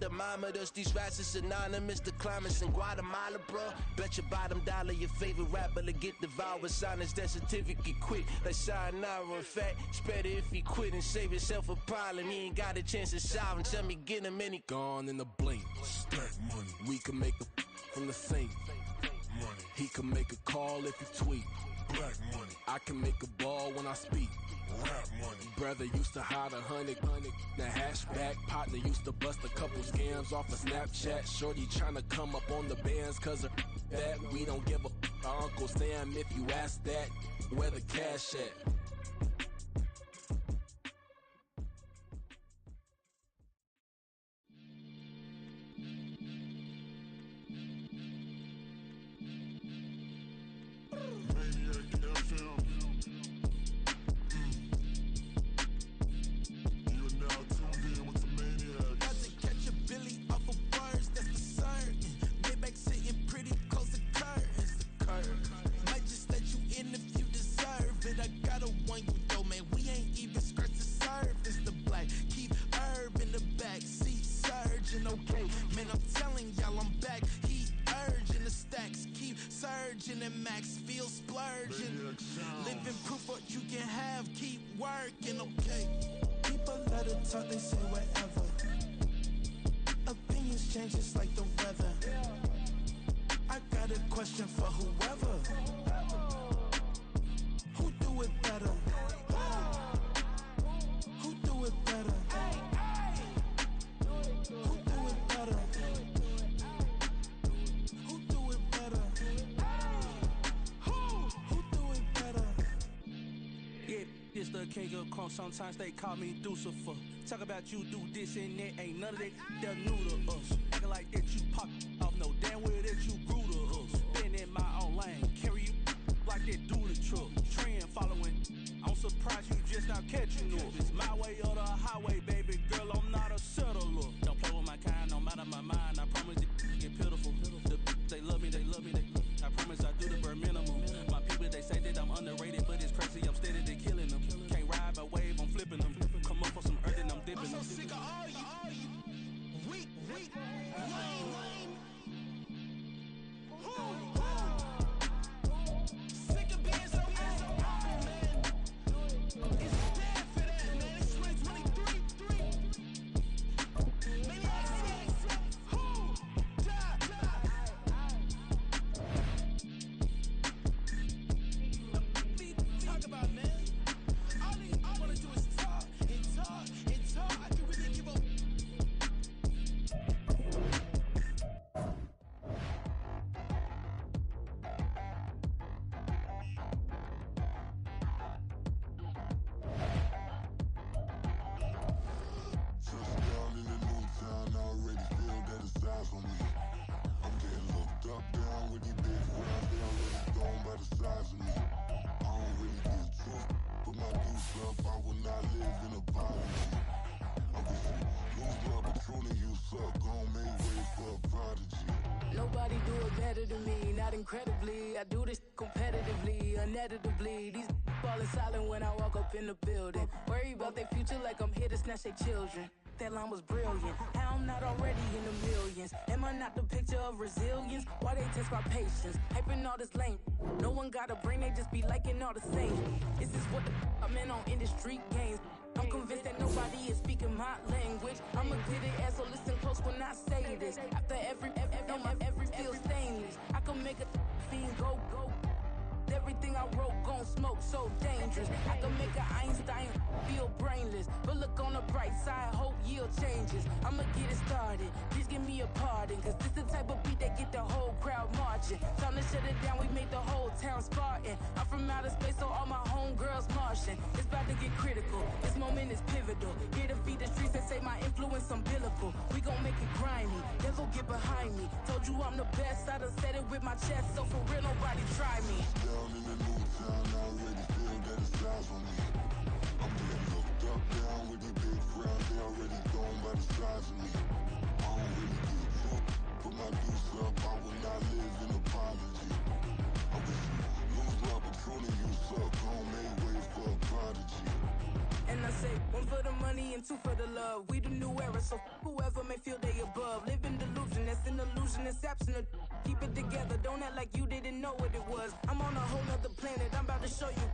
thermometers, these rats is synonymous to climates in Guatemala, bro. Bet your bottom dollar your favorite rapper to get devoured. Sign his death certificate quick, like sayonara. In fact, it's better if he quit and save himself a problem. He ain't got a chance to solve him. Tell me, get him any gone in the blink. Stack money. We can make a from the sink. Money. He can make a call if he tweet. Black money. I can make a ball when I speak. Rap money. Brother used to hide 100. The hatchback partner used to bust a couple scams off of Snapchat. Shorty tryna come up on the bands cause of that. We don't give a Uncle Sam if you ask that. Where the cash at? Sometimes they call me Lucifer. Talk about you do this and that. Ain't none of that, they're new to us. Acting like that you pop off, no damn well that you grew to us. Been in my own lane, carry you like that do the truck. Trend following, I'm surprised you just now catching up. It's my way or the highway, baby girl, I'm not a settler. Don't play with my kind, no matter my mind. I promise it get pitiful. They love me, I promise I do the bare minimum. My people, they say that I'm underrated, but it's crazy, I'm steady to killing them. Can't ride my wave, I'm flipping them. Come up for some earth and I'm dipping them. I'm so sick of all you weak, lame. Sick of being so man. It's dead for that, man. It's 2023. Maniacs, who die? Talk about, man. All I wanna do is talk and talk and talk. I can really give up. Touchdown in the new town, I already feel that it's eyes on me. I'm getting looked up, down with these big rounds, they already gone by the size of me. I don't really get truth, put my deuce up, I will not live in apology. I wish you lose my Patron and you suck, gon' make way for a prodigy. Nobody do it better than me, not incredibly. I do this competitively, uneditably. These falling silent when I walk up in the building. Worry about their future like I'm here to snatch their children. That line was brilliant. How I'm not already in the millions. Am I not the picture of resilience? Why they test my patience? Hyping all this lame. No one got a brain, they just be liking all the same. This is what the I'm in on industry games. I'm convinced that nobody is speaking my language. I'ma get it as so listen close when I say this. After every feel stainless. I can make a fiend go. Everything I wrote gon' smoke, so dangerous. I can make an Einstein feel brainless. But look on the bright side, hope yield changes. I'ma get it started, please give me a pardon. Cause this the type of beat that get the whole crowd marching. Time to shut it down, we made the whole town Spartan. I'm from outer space, so all my homegirls Martian. It's about to get critical, this moment is pivotal. Here to feed the streets and say my influence umbilical. We gon' make it grimy, never get behind me. Told you I'm the best, I done said it with my chest. So for real, nobody try me. Down in the new town, I already feel that it's eyes on me. I'm getting looked up, down with these big rounds, they already gone by the size of me. I don't really get drunk, put my deuce up, I will not live in apology. I wish you lose my Patron and you suck, gon' make way for a prodigy. And I say, one for the money and two for the love. We the new era, daughter, so whoever may feel they above. Live in delusion, that's an illusion, it's absent of. Keep it together, don't act like you didn't know what it was. I'm on a whole nother planet, I'm about to show you.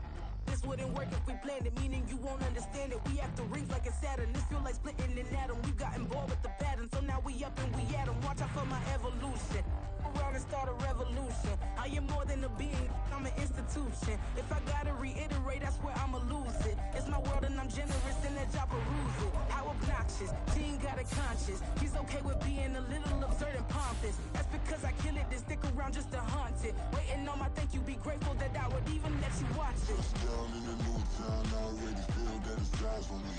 This wouldn't work if we planned it, meaning you won't understand it. We have to rings like it's Saturn. This feel like splitting an atom. We've gotten bored with the pattern, so now we up and we at 'em. Watch out for my evolution. Around and start a revolution. I am more than a being, I'm an institution. If I gotta reiterate, I swear I'ma lose it. It's my world and I'm generous in that job peruse it. How obnoxious, he ain't got a conscience. He's okay with being a little absurd and pompous. That's because I kill it, then stick around just to haunt it. Waiting on my thank you, be grateful that I would even let you watch it. Down in the new town, I already feel that it's eyes on me.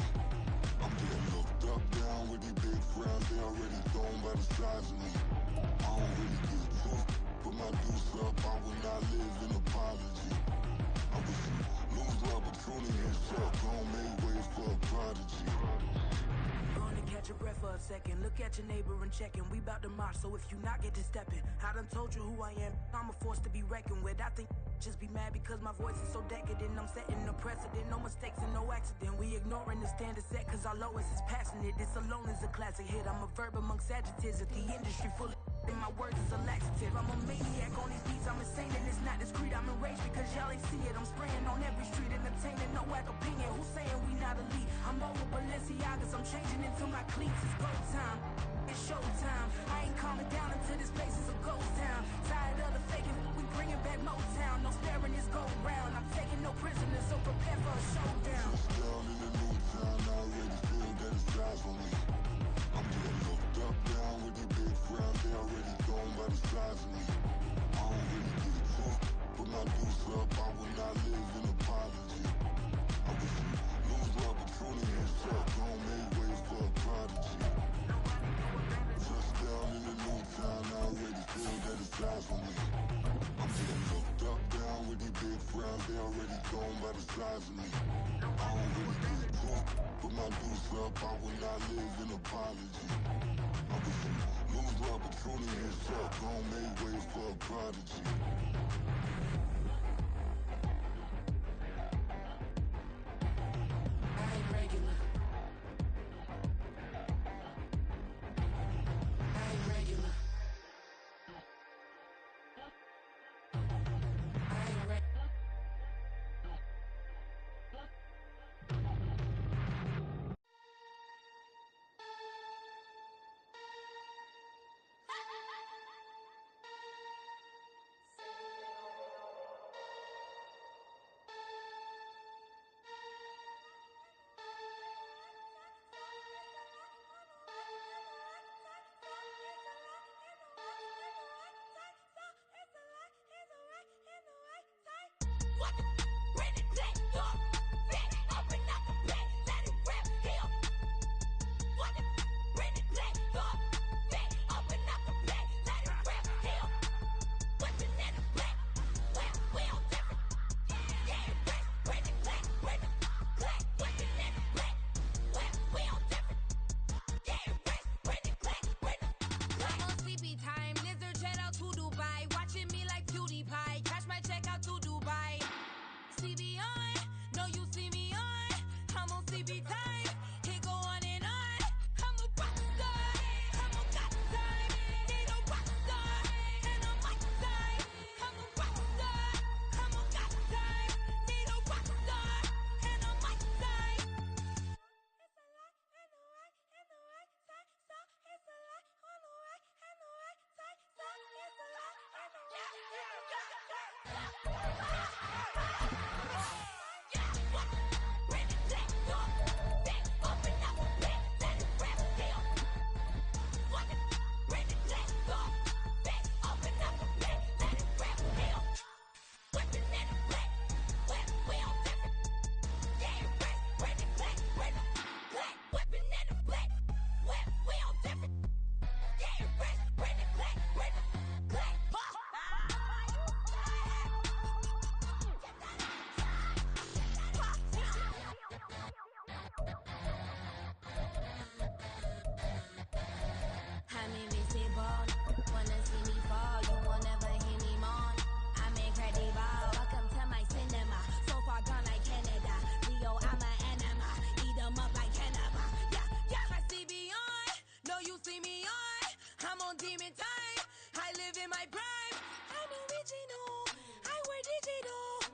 I'm getting looked up, down with these big frowns, they already thrown by the size of me. I don't really get too, put my deuce up, I will not live in apology. I wish you lose the opportunity and shut, don't make way for a prodigy. Gonna catch your breath for a second. Look at your neighbor and checking. We bout to march, so if you not get to stepping. I done told you who I am. I'm a force to be reckoned with. I think just be mad because my voice is so decadent. I'm setting a precedent. No mistakes and no accident. We ignoring the standard set cause our lowest is passionate. This alone is a classic hit. I'm a verb amongst adjectives. If the industry full of and my words is a laxative. I'm a maniac on these beats. I'm insane and it's not discreet. I'm enraged because y'all ain't see it. I'm spraying on every street, entertaining no whack opinion. Who's saying we not elite? I'm over Balenciagas. I'm changing into my cleats. It's go time. It's showtime. I ain't calming down until this place is a ghost town. Tired of the faking. We bringing back Motown. No sparing this go round. I'm taking no prisoners, so prepare for a showdown. Down in the new town, I already feel that it's eyes on me. I'm getting looked up, down with these big frowns, they already thrown by the size of me. I don't really get too, put my deuce up, I will not live in apology. I wish you lose the opportunity and shut, don't make way for a prodigy. Touchdown in the new town, I already feel that it's eyes on me. I'm getting looked up, down with these big frowns, they already thrown by the size of me. I don't really get too, put my deuce up, I will not live in apology. I wish you lose the opportunity and shut, don't make way for a prodigy. I ain't regular. I ain't regular. I ain't regular. on demon time. I live in my prime. I'm original. I wear digital.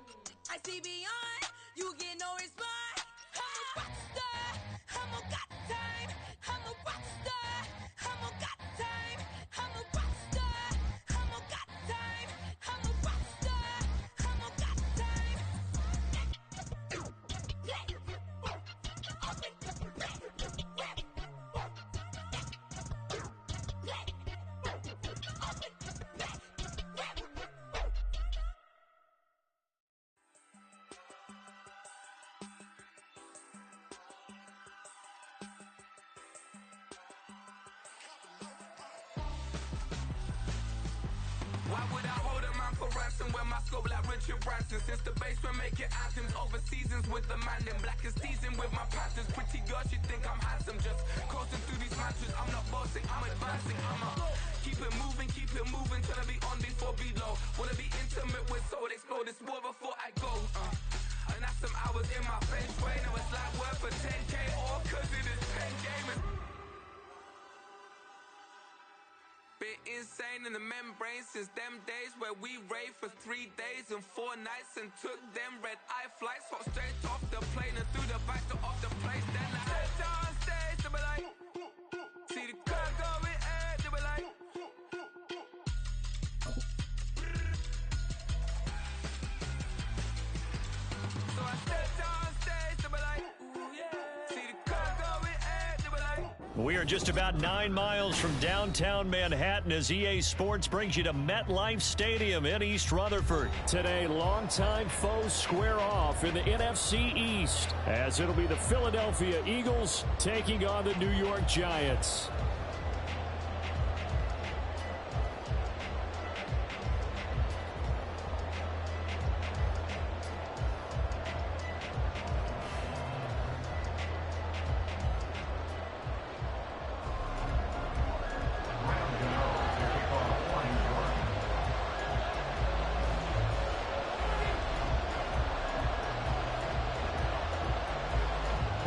I see beyond. You get no response. I'm a rock star. I'm a got time. I'm a rock star. I'm a got time. I'm a rock star. I'm a got time. I'm a rock star. I'm a got time. Why would I hold a man for ransom when my scope like Richard Branson? Since the basement making anthems over seasons with the man in black is teasing with my patterns. Pretty girl, she think I'm handsome. Just coasting through these mantras. I'm not bossing, I'm advancing. Keep it moving, trying to be on before below. Wanna be intimate with soul, explore this war before I go. And that's some hours in my feng shui. Now it's like work for 10K, all cause it is pen gaming. Bit insane in the membrane since them days where we raved for 3 days and 4 nights and took them red eye flights. Hot straight off the plane and through the back door of the place. Then I stepped on stage, they were like, see the crowd going air, they were like, so I stepped on stage, they were like, ooh yeah, see the crowd going air, they were like. We are just about 9 miles from downtown Manhattan as EA Sports brings you to MetLife Stadium in East Rutherford. Today, longtime foes square off in the NFC East as it'll be the Philadelphia Eagles taking on the New York Giants.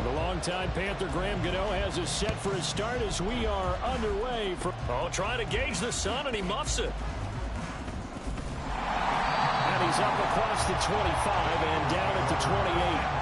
The longtime Panther Graham Gano has us set for his start as we are underway. Trying to gauge the sun, and he muffs it. And he's up across the 25 and down at the 28.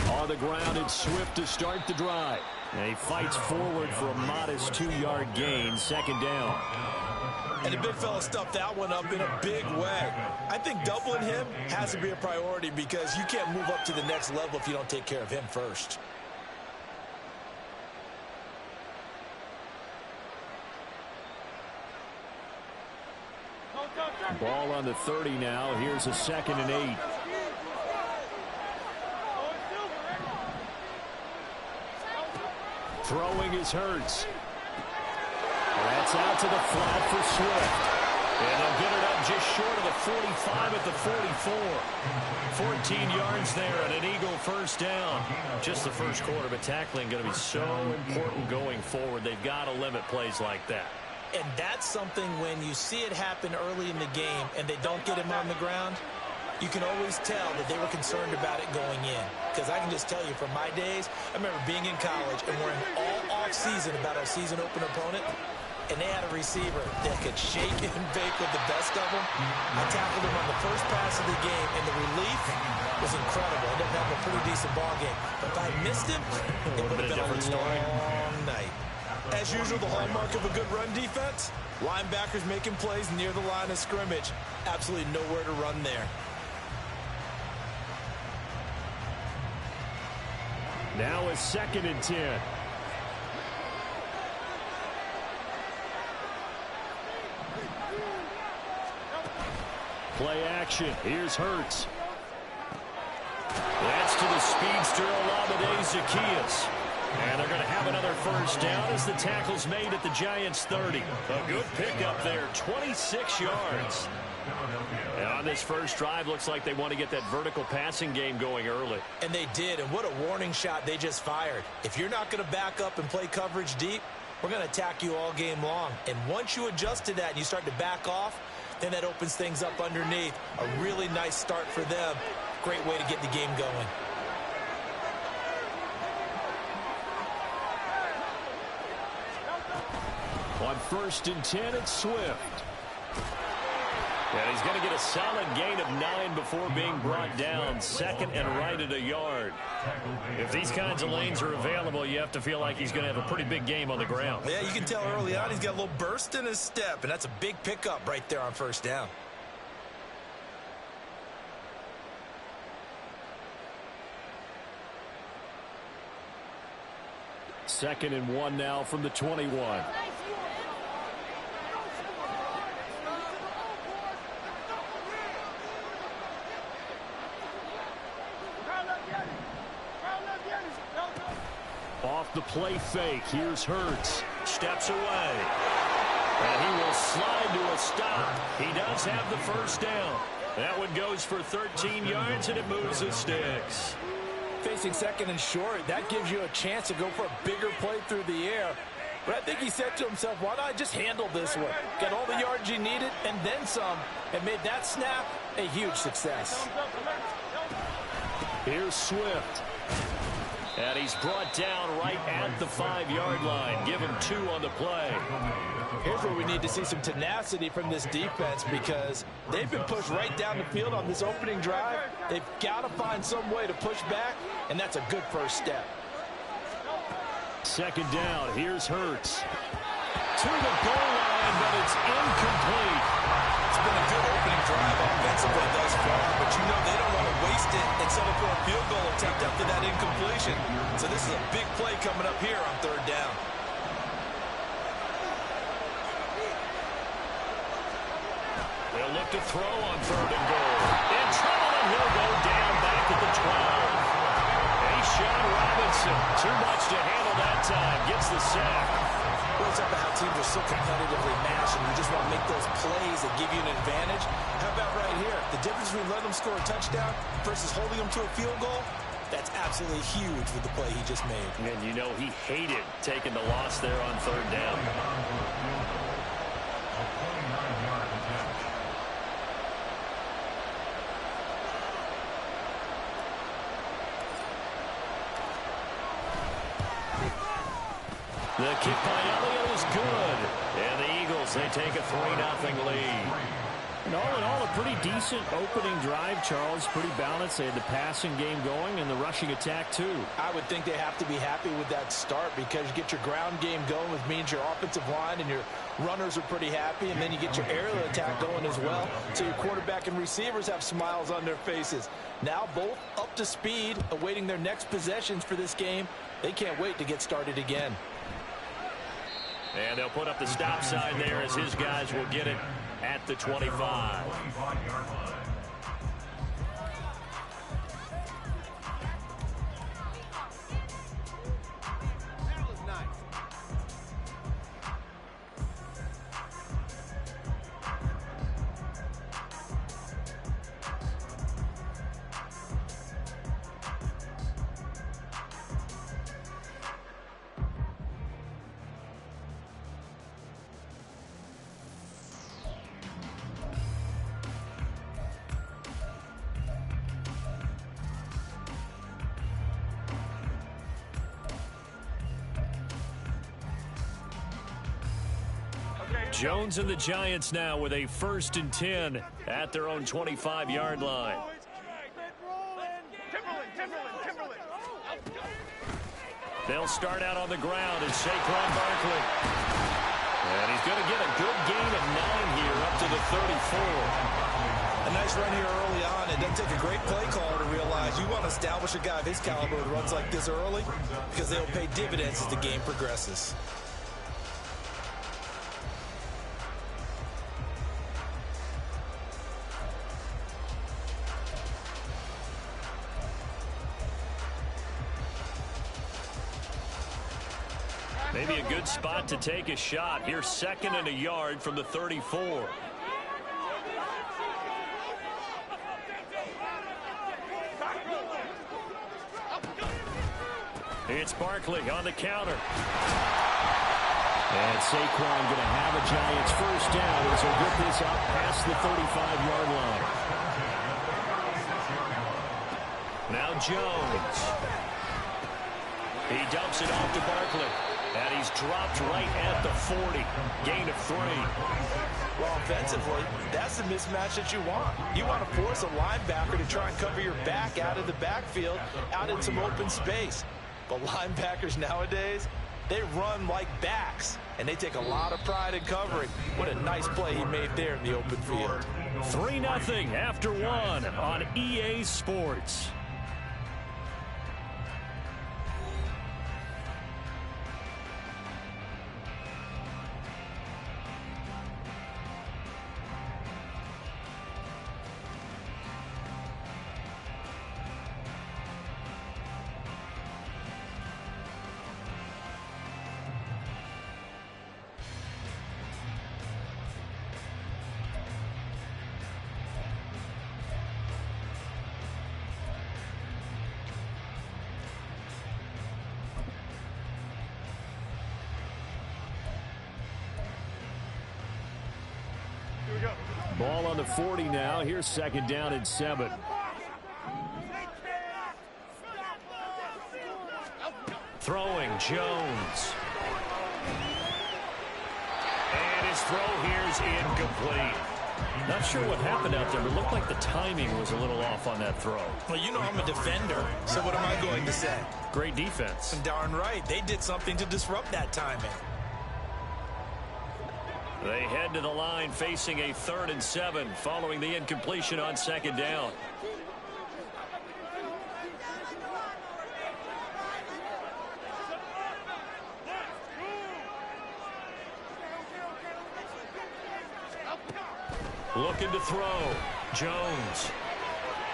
On the ground, it's Swift to start the drive. And he fights forward for a modest 2-yard gain, second down. And the big fella stuffed that one up in a big way. I think doubling him has to be a priority because you can't move up to the next level if you don't take care of him first. Ball on the 30 now. Here's a 2nd and 8. Throwing is Hurts. That's out to the flat for Swift. And they'll get it up just short of the 45 at the 44. 14 yards there and an Eagle first down. Just the first quarter, but tackling going to be so important going forward. They've got to limit plays like that. And that's something when you see it happen early in the game and they don't get him on the ground, you can always tell that they were concerned about it going in. Because I can just tell you from my days, I remember being in college and worrying all off-season about our season opener opponent, and they had a receiver that could shake and bake with the best of them. I tackled him on the first pass of the game, and the relief was incredible. I ended up having a pretty decent ball game. But if I missed him, it would have been a long night. As usual, the hallmark of a good run defense, linebackers making plays near the line of scrimmage. Absolutely nowhere to run there. Now a 2nd and 10. Play action. Here's Hurts. That's to the speedster Olamide Zaccheaus. And they're going to have another first down as the tackle's made at the Giants' 30. A good pickup there, 26 yards. And on this first drive, looks like they want to get that vertical passing game going early. And they did, and what a warning shot they just fired. If you're not going to back up and play coverage deep, we're going to attack you all game long. And once you adjust to that and you start to back off, then that opens things up underneath. A really nice start for them. Great way to get the game going. On 1st and 10, it's Swift. And he's going to get a solid gain of 9 before being brought down. 2nd and right at a yard. If these kinds of lanes are available, you have to feel like he's going to have a pretty big game on the ground. Yeah, you can tell early on he's got a little burst in his step, and that's a big pickup right there on first down. Second and 1 now from the 21. Off the play fake, here's Hurts. Steps away. And he will slide to a stop. He does have the first down. That one goes for 13 yards, and it moves the sticks. Facing 2nd and short, that gives you a chance to go for a bigger play through the air. But I think he said to himself, why not just handle this one? Got all the yards you needed and then some, and made that snap a huge success. Here's Swift. And he's brought down right at the 5-yard line. Give him 2 on the play. Here's where we need to see some tenacity from this defense because they've been pushed right down the field on this opening drive. They've got to find some way to push back, and that's a good first step. 2nd down. Here's Hurts. To the goal line, but it's incomplete. It's been a good opening drive offensively thus far, but you know they don't want to waste it and settle for a field goal attempt after that incompletion. So this is a big play coming up here on 3rd down. They'll look to throw on 3rd and goal. In trouble, and he'll go down back at the 12. Sean Robinson, too much to handle that time, gets the sack. Well, it's up to how teams are so competitively matched, and you just want to make those plays that give you an advantage. How about right here? The difference between letting them score a touchdown versus holding them to a field goal, that's absolutely huge with the play he just made. And you know he hated taking the loss there on 3rd down. The kick by Elliott is good. And the Eagles, they take a 3-0 lead. And all in all, a pretty decent opening drive, Charles. Pretty balanced. They had the passing game going and the rushing attack, too. I would think they have to be happy with that start because you get your ground game going, which means your offensive line and your runners are pretty happy, and then you get your aerial attack going as well. So your quarterback and receivers have smiles on their faces. Now both up to speed, awaiting their next possessions for this game. They can't wait to get started again. And they'll put up the stop sign there as his guys will get it at the 25. Jones and the Giants now with a 1st and 10 at their own 25-yard line. They'll start out on the ground as Saquon Barkley. And he's going to get a good gain of 9 here up to the 34. A nice run here early on. It doesn't take a great play caller to realize you want to establish a guy of his caliber who runs like this early because they'll pay dividends as the game progresses. Maybe a good spot to take a shot. Here's 2nd and a yard from the 34. It's Barkley on the counter. And Saquon going to have a Giants 1st down as he'll get this out past the 35-yard line. Now Jones. He dumps it off to Barkley. And he's dropped right at the 40. Gain of 3. Well, offensively, that's the mismatch that you want. You want to force a linebacker to try and cover your back out of the backfield, out in some open space. But linebackers nowadays, they run like backs, and they take a lot of pride in covering. What a nice play he made there in the open field. 3-0 after 1 on EA Sports. Ball on the 40 now. Here's 2nd down and 7. Throwing Jones. And his throw here's incomplete. Not sure what happened out there, but it looked like the timing was a little off on that throw. Well, you know I'm a defender, so what am I going to say? Great defense. And darn right, they did something to disrupt that timing. They head to the line facing a 3rd and 7 following the incompletion on 2nd down. Looking to throw. Jones.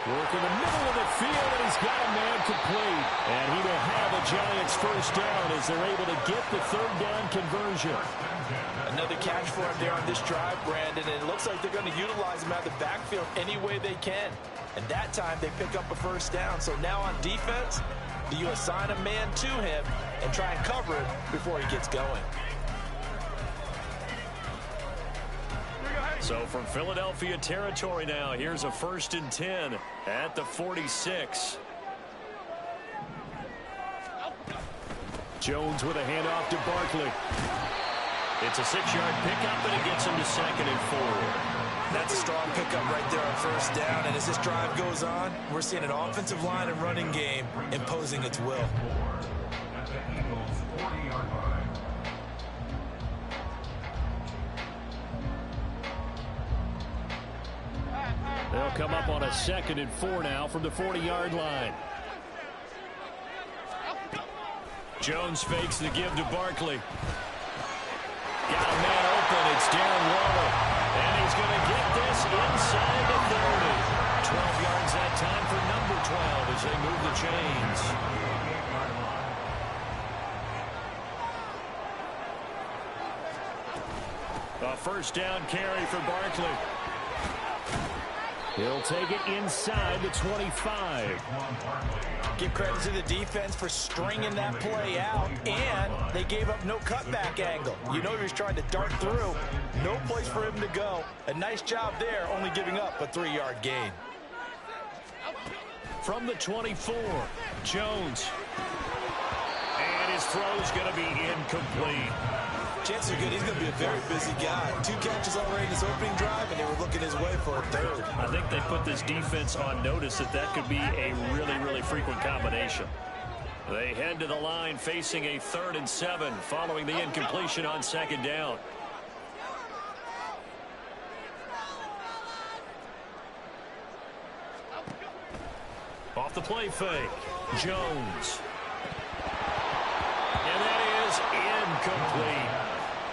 Work in the middle of the field, and he's got a man complete. And he will have a Giants 1st down as they're able to get the 3rd down conversion. Another catch for him there on this drive, Brandon, and it looks like they're going to utilize him out of the backfield any way they can. And that time they pick up a 1st down. So now on defense, do you assign a man to him and try and cover it before he gets going? So from Philadelphia territory now, here's a 1st and 10 at the 46. Jones with a handoff to Barkley. It's a 6-yard pickup, and it gets him to 2nd and 4. That's a strong pickup right there on 1st down. And as this drive goes on, we're seeing an offensive line and running game imposing its will. They'll come up on a 2nd and 4 now from the 40-yard line. Jones fakes the give to Barkley. Got a man open. It's Darren Waller. And he's going as they move the chains. A first down carry for Barkley. He'll take it inside the 25. Give credit to the defense for stringing that play out, and they gave up no cutback angle. You know he was trying to dart through. No place for him to go. A nice job there, only giving up a 3-yard gain. From the 24, Jones. And his throw's going to be incomplete. Chances are good he's going to be a very busy guy. 2 catches already in his opening drive, and they were looking his way for a 3rd. I think they put this defense on notice that could be a really, really frequent combination. They head to the line facing a 3rd and 7 following the incompletion on 2nd down. Off the play fake, Jones. And that is incomplete.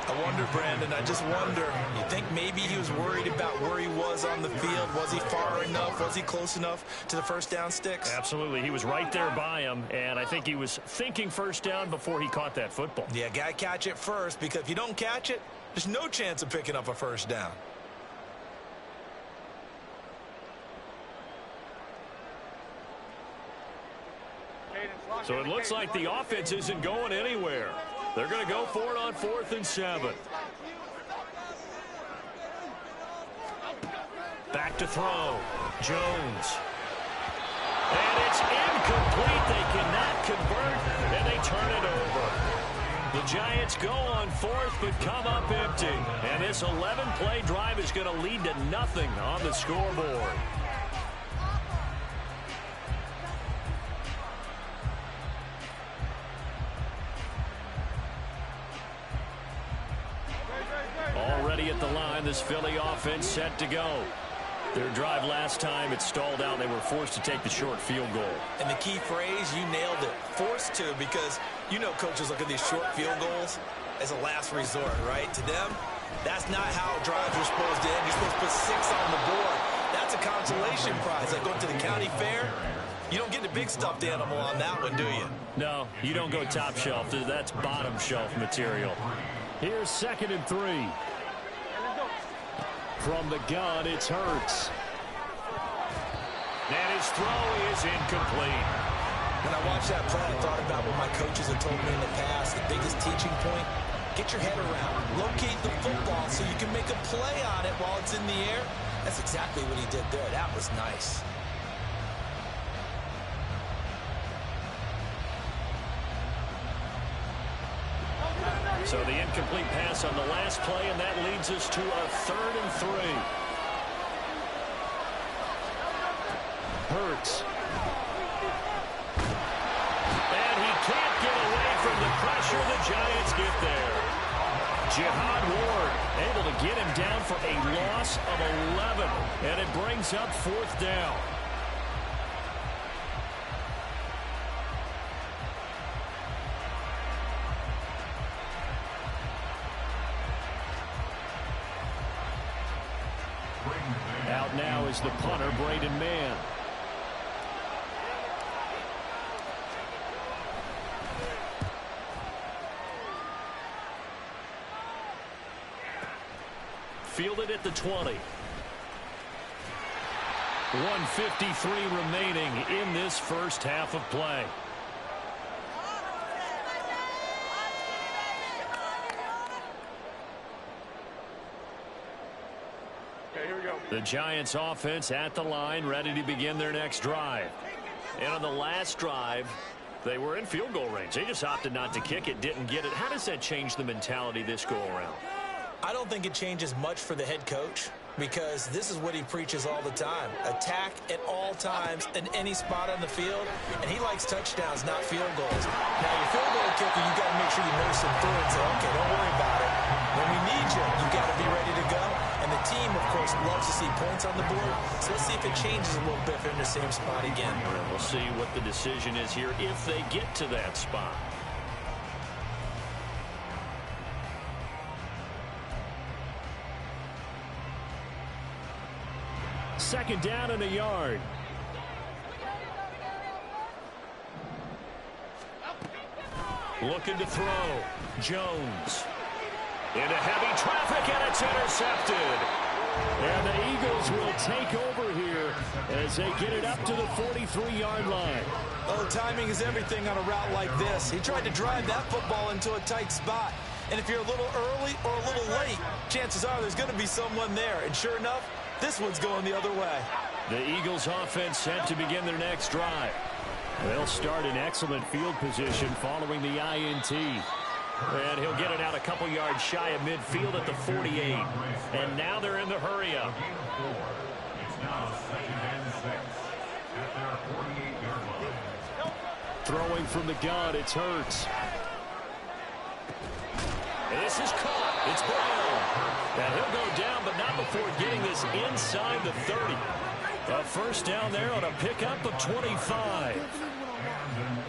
I wonder, Brandon, I just wonder, you think maybe he was worried about where he was on the field? Was he far enough? Was he close enough to the first down sticks? Absolutely. He was right there by him, and I think he was thinking first down before he caught that football. Yeah, got to catch it first, because if you don't catch it, there's no chance of picking up a first down. So it looks like the offense isn't going anywhere. They're going to go for it on 4th and 7. Back to throw. Jones. And it's incomplete. They cannot convert, and they turn it over. The Giants go on 4th, but come up empty. And this 11-play drive is going to lead to nothing on the scoreboard. Already at the line, this Philly offense set to go. Their drive last time, it stalled out. They were forced to take the short field goal. And the key phrase, you nailed it, forced to, because you know coaches look at these short field goals as a last resort, right? To them, that's not how drives are supposed to end. You're supposed to put 6 on the board. That's a consolation prize. Like going to the county fair, you don't get the big stuffed animal on that one, do you? No, you don't go top shelf. That's bottom shelf material. Here's 2nd and 3. From the gun, it's Hurts. And his throw is incomplete. When I watched that play, I thought about what my coaches have told me in the past. The biggest teaching point, get your head around. Locate the football so you can make a play on it while it's in the air. That's exactly what he did there. That was nice. So the incomplete pass on the last play, and that leads us to a 3rd and 3. Hurts. And he can't get away from the pressure. The Giants get there. Jihad Ward able to get him down for a loss of 11, and it brings up 4th down. Out now is the punter, Braden Mann. Fielded at the 20. 1:53 remaining in this first half of play. The Giants offense at the line, ready to begin their next drive. And on the last drive, they were in field goal range. They just opted not to kick it, didn't get it. How does that change the mentality this go around? I don't think it changes much for the head coach, because this is what he preaches all the time. Attack at all times in any spot on the field, and he likes touchdowns, not field goals. Now, your field goal kicker, you got to make sure you nurse him through and say, okay, don't worry about it. When we need you, you got to be ready to go. And the team, of course, loves to see points on the board. So let's see if it changes a little bit if they're in the same spot again. We'll see what the decision is here if they get to that spot. Second down and a yard. Looking to throw. Jones. Into heavy traffic, and it's intercepted. And the Eagles will take over here as they get it up to the 43-yard line. Oh, timing is everything on a route like this. He tried to drive that football into a tight spot. And if you're a little early or a little late, chances are there's going to be someone there. And sure enough, this one's going the other way. The Eagles offense set to begin their next drive. They'll start in excellent field position following the INT. And he'll get it out a couple yards shy of midfield at the 48. And now they're in the hurry-up. Throwing from the gun, it's Hurts. This is caught. It's Brown. And he'll go down, but not before getting this inside the 30. A first down there on a pickup of 25.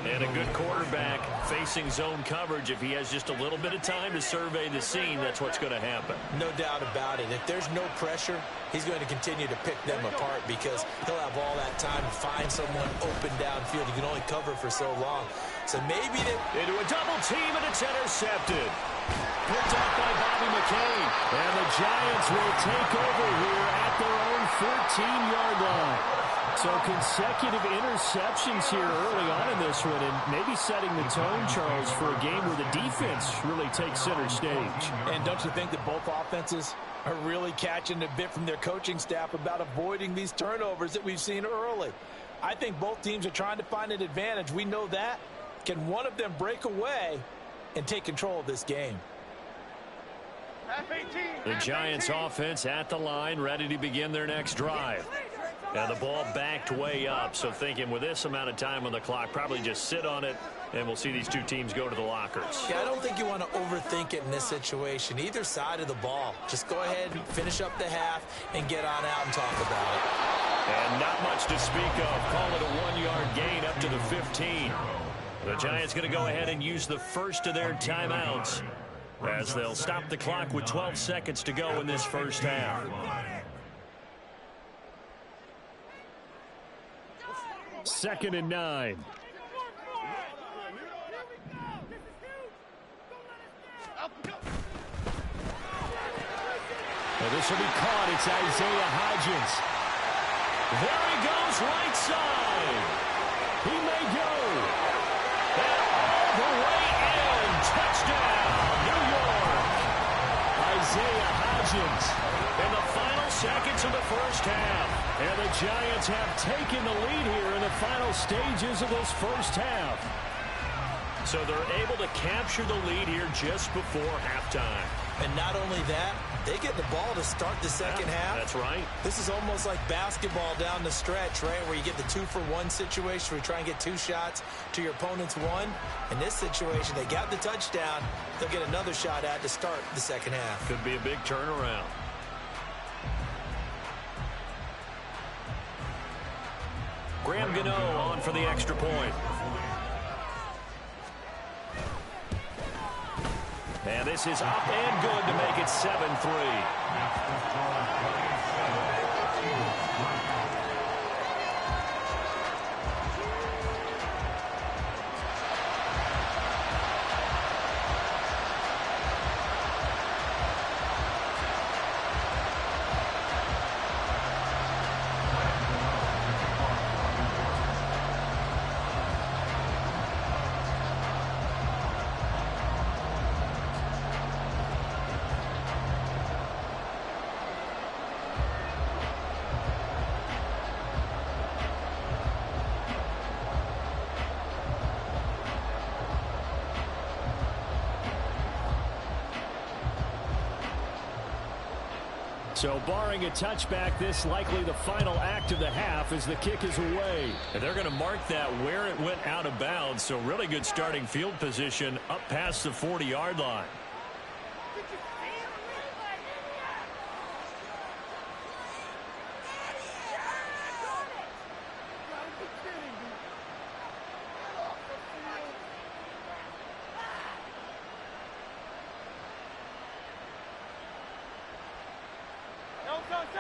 And a good quarterback facing zone coverage. If he has just a little bit of time to survey the scene, that's what's going to happen. No doubt about it. If there's no pressure, he's going to continue to pick them apart because he'll have all that time to find someone open downfield. He can only cover for so long. So maybe they... Into a double team, and it's intercepted. Picked up by Bobby McCain. And the Giants will take over here at their own 14-yard line. So consecutive interceptions here early on in this one, and maybe setting the tone, Charles, for a game where the defense really takes center stage. And don't you think that both offenses are really catching a bit from their coaching staff about avoiding these turnovers that we've seen early? I think both teams are trying to find an advantage. We know that. Can one of them break away and take control of this game? The Giants offense at the line, ready to begin their next drive. And the ball backed way up, so thinking with this amount of time on the clock, probably just sit on it, and we'll see these two teams go to the lockers. Yeah, I don't think you want to overthink it in this situation. Either side of the ball. Just go ahead and finish up the half and get on out and talk about it. And not much to speak of. Call it a 1-yard gain up to the 15. The Giants going to go ahead and use the first of their timeouts as they'll stop the clock with 12 seconds to go in this first half. Second and 9. Well, this will be caught. It's Isaiah Hodgins. There he goes, right side. He may go. And all the way in. Touchdown, New York. Isaiah Hodgins in the final seconds of the first half. And the Giants have taken the lead here in the final stages of this first half. So they're able to capture the lead here just before halftime. And not only that, they get the ball to start the second half. That's right. This is almost like basketball down the stretch, right, where you get the 2-for-1 situation where you try and get 2 shots to your opponent's 1. In this situation, they got the touchdown. They'll get another shot at to start the second half. Could be a big turnaround. Graham Gano on for the extra point. And this is up and good to make it 7-3. So barring a touchback, this likely the final act of the half as the kick is away. And they're going to mark that where it went out of bounds. So really good starting field position up past the 40-yard line.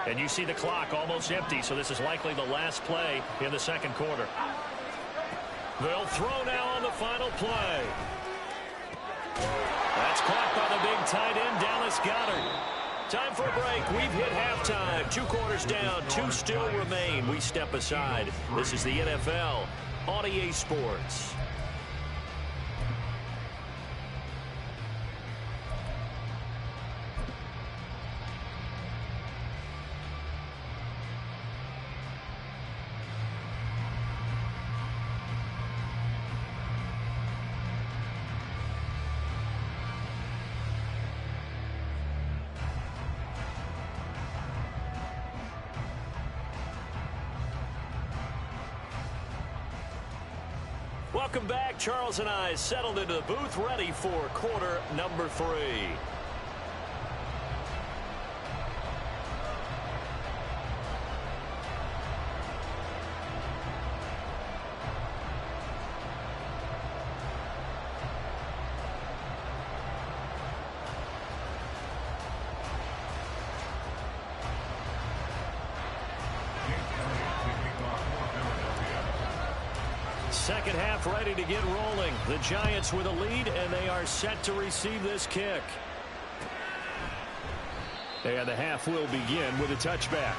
And you see the clock almost empty, so this is likely the last play in the second quarter. They'll throw now on the final play. That's caught by the big tight end, Dallas Goedert. Time for a break. We've hit halftime. 2 quarters down. 2 still remain. We step aside. This is the NFL on EA Sports. Welcome back. Charles and I settled into the booth, ready for quarter number 3. Second half ready to get rolling. The Giants with a lead, and they are set to receive this kick. And the half will begin with a touchback.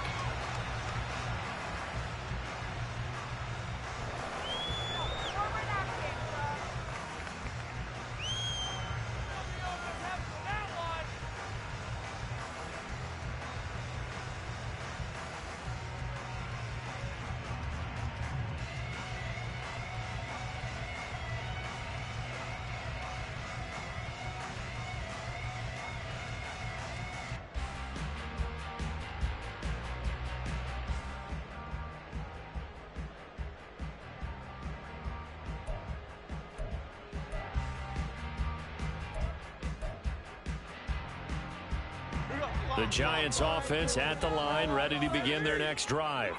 The Giants offense at the line, ready to begin their next drive.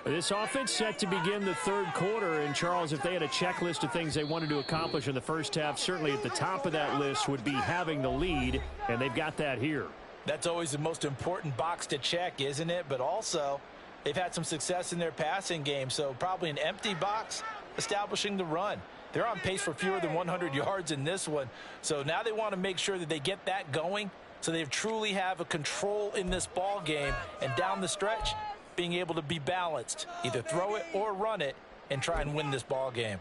This offense set to begin the third quarter, and Charles, if they had a checklist of things they wanted to accomplish in the first half, certainly at the top of that list would be having the lead, and they've got that here. That's always the most important box to check, isn't it? But also, they've had some success in their passing game, so probably an empty box establishing the run. They're on pace for fewer than 100 yards in this one, so now they want to make sure that they get that going so they truly have a control in this ball game, and down the stretch, being able to be balanced, either throw it or run it, and try and win this ball game.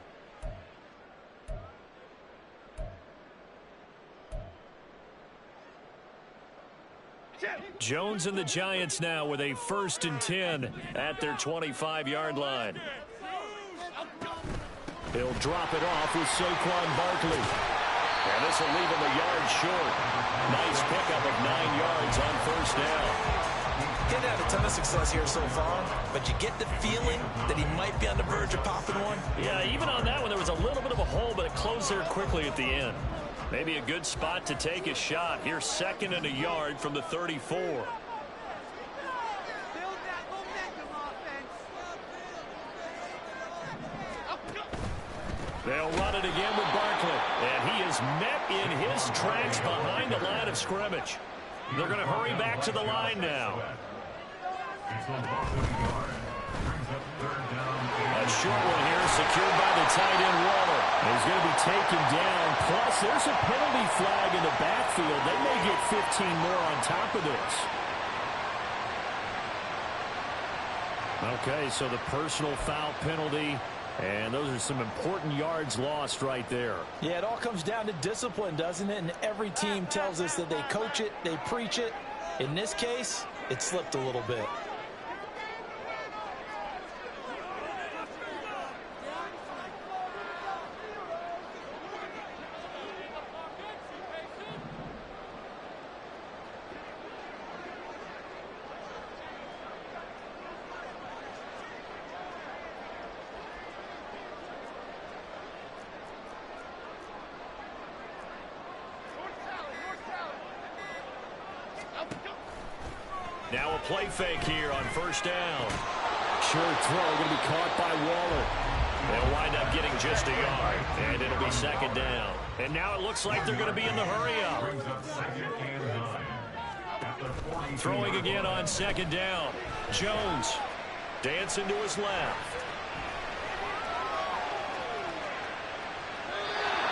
Jones and the Giants now with a 1st and 10 at their 25-yard line. He'll drop it off with Saquon Barkley. And this will leave him a yard short. Nice pickup of 9 yards on 1st down. He's had a ton of success here so far, but you get the feeling that he might be on the verge of popping one. Yeah, even on that one, there was a little bit of a hole, but it closed there quickly at the end. Maybe a good spot to take a shot. Here's 2nd and a yard from the 34. They'll run it again with Barkley, and he is met in his tracks behind the line of scrimmage. They're going to hurry back to the line now. A short one here, secured by the tight end Waller. He's going to be taken down. Plus, there's a penalty flag in the backfield. They may get 15 more on top of this. Okay, so the personal foul penalty, and those are some important yards lost right there. Yeah, it all comes down to discipline, doesn't it? And every team tells us that they coach it, they preach it. In this case, it slipped a little bit. Now a play fake here on 1st down. Short throw going to be caught by Waller. They'll wind up getting just a yard, and it'll be 2nd down. And now it looks like they're going to be in the hurry-up. Throwing again on 2nd down. Jones dancing to his left.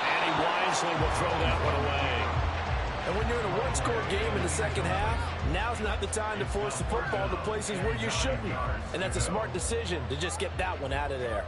And he winds Beasley will throw that one away. And when you're in a one-score game in the second half, now's not the time to force the football to places where you shouldn't. And that's a smart decision to just get that one out of there.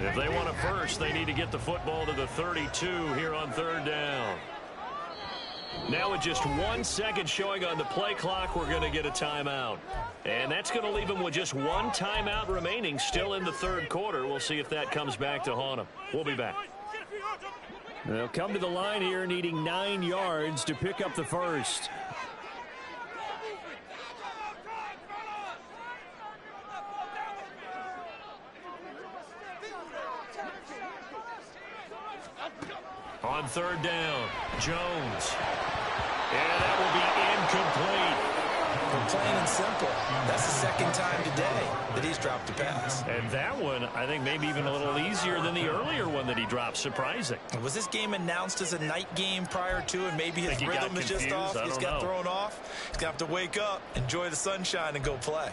If they want a first, they need to get the football to the 32 here on third down. Now with just 1 second showing on the play clock, we're going to get a timeout. And that's going to leave them with just one timeout remaining still in the third quarter. We'll see if that comes back to haunt them. We'll be back. They'll come to the line here needing 9 yards to pick up the first. On third down, Jones. And that will be incomplete. Plain and simple. That's the second time today that he's dropped a pass. And that one, I think, maybe even a little easier than the earlier one that he dropped. Surprising. Was this game announced as a night game prior to, and maybe his rhythm is just off? He's got thrown off. He's going to have to wake up, enjoy the sunshine, and go play.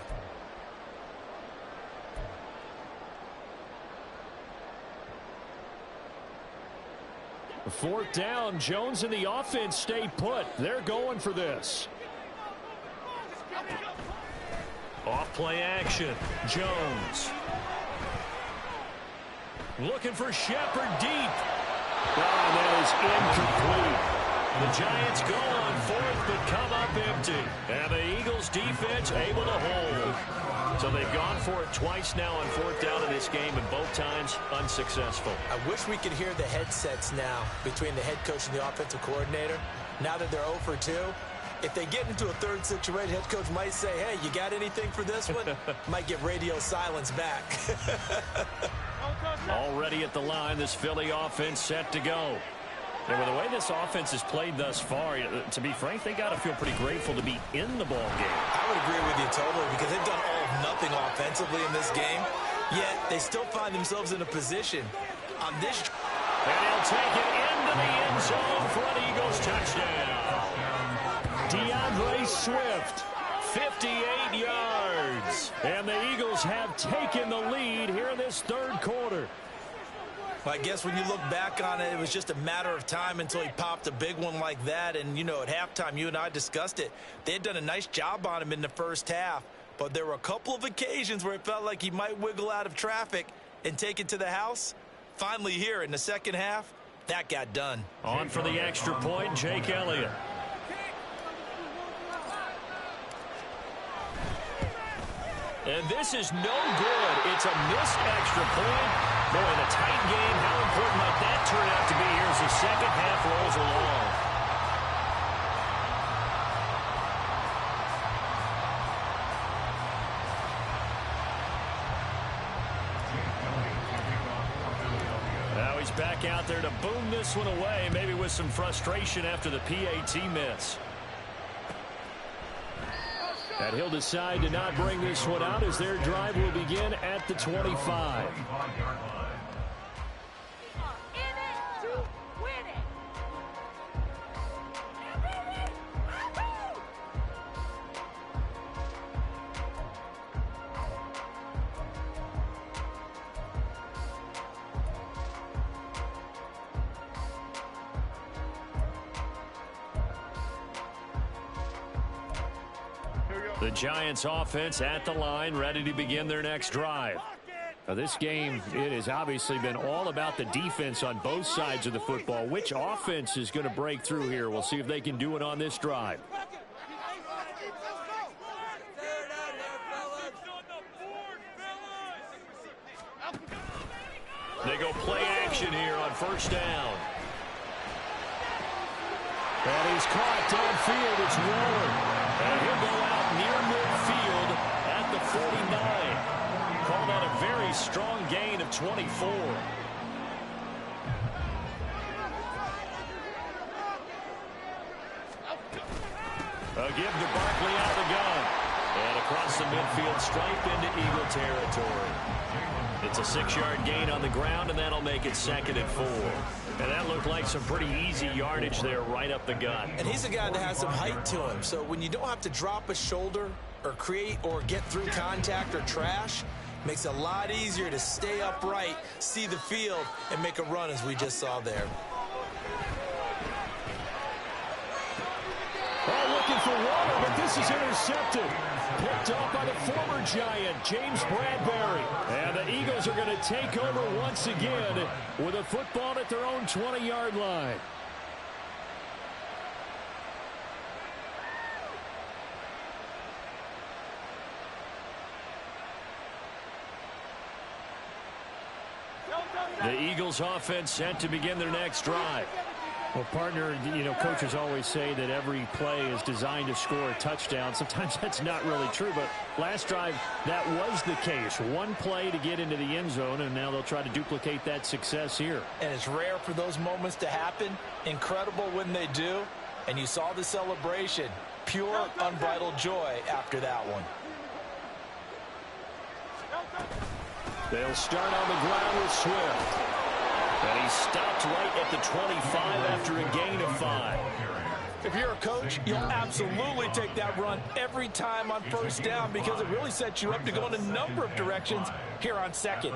Fourth down, Jones and the offense stay put. They're going for this. Off play action, Jones. Looking for Shepard deep. And that is incomplete. The Giants go on fourth, but come up empty. And the Eagles defense able to hold. So they've gone for it twice now on fourth down in this game, and both times unsuccessful. I wish we could hear the headsets now between the head coach and the offensive coordinator. Now that they're 0 for 2, if they get into a third situation, head coach might say, hey, you got anything for this one? Might get radio silence back. Already at the line, this Philly offense set to go. And with the way this offense has played thus far, to be frank, they got to feel pretty grateful to be in the ball game. I would agree with you totally, because they've done all of nothing offensively in this game, yet they still find themselves in a position on this. And he'll take it into the end zone for an Eagles touchdown. DeAndre Swift, 58 yards. And the Eagles have taken the lead here in this third quarter. Well, I guess when you look back on it, it was just a matter of time until he popped a big one like that. And, you know, at halftime, you and I discussed it. They had done a nice job on him in the first half. But there were a couple of occasions where it felt like he might wiggle out of traffic and take it to the house. Finally here in the second half, that got done. On for the extra point, Jake Elliott. And this is no good. It's a missed extra point. Boy, in a tight game, how important might that turn out to be here as the second half rolls along? Now he's back out there to boom this one away, maybe with some frustration after the PAT miss. And he'll decide to not bring this one out as their drive will begin at the 25. The Giants offense at the line, ready to begin their next drive. Now this game, it has obviously been all about the defense on both sides of the football. Which offense is going to break through here? We'll see if they can do it on this drive. They go play action here on first down. And he's caught downfield. It's Waller. And he'll go out near midfield at the 49. Called out a very strong gain of 24. A give to Barkley out of the gun. across the midfield stripe into Eagle territory. It's a 6-yard gain on the ground, and that'll make it 2nd and 4. And that looked like some pretty easy yardage there right up the gut. And he's a guy that has some height to him, so when you don't have to drop a shoulder or create or get through contact or trash, makes it a lot easier to stay upright, see the field, and make a run as we just saw there. Oh, looking for water, but this is intercepted. Picked off by the former Giant, James Bradbury. And the Eagles are going to take over once again with a football at their own 20-yard line. The Eagles offense set to begin their next drive. Well, partner, coaches always say that every play is designed to score a touchdown. Sometimes that's not really true, but last drive, that was the case. One play to get into the end zone, and now they'll try to duplicate that success here. And it's rare for those moments to happen. Incredible when they do. And you saw the celebration. Pure, unbridled joy after that one. They'll start on the ground with Swift. And he stopped right at the 25 after a gain of 5. If you're a coach, you'll absolutely take that run every time on first down because it really sets you up to go in a number of directions here on second.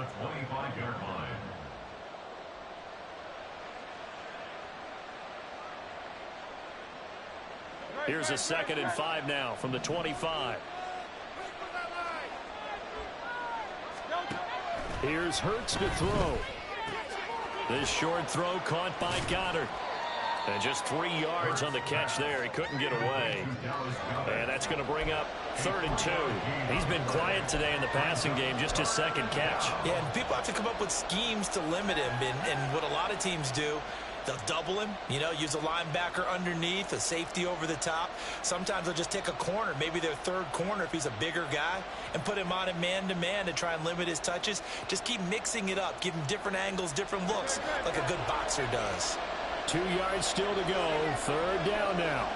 Here's a 2nd and 5 now from the 25. Here's Hurts to throw. This short throw caught by Goddard. And just 3 yards on the catch there. He couldn't get away. And that's going to bring up 3rd and 2. He's been quiet today in the passing game, just his 2nd catch. Yeah, and people have to come up with schemes to limit him. And what a lot of teams do, they'll double him, use a linebacker underneath, a safety over the top. Sometimes they'll just take a corner, maybe their 3rd corner if he's a bigger guy, and put him on a man-to-man to try and limit his touches. Just keep mixing it up, give him different angles, different looks, like a good boxer does. 2 yards still to go. 3rd down now.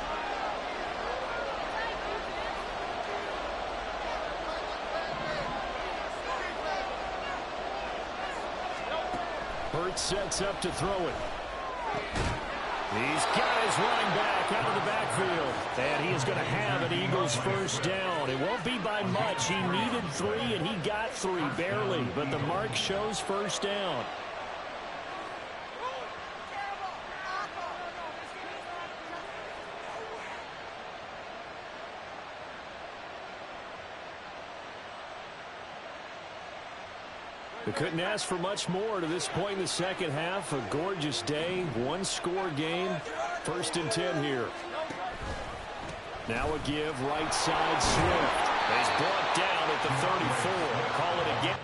Hurts sets up to throw it. He's got his running back out of the backfield. And he is going to have an Eagles first down. It won't be by much. He needed 3, and he got 3, barely. But the mark shows first down. We couldn't ask for much more to this point in the second half. A gorgeous day, 1-score game. 1st and 10 here. Now a give, right side, Swift. He's brought down at the 34. Call it again.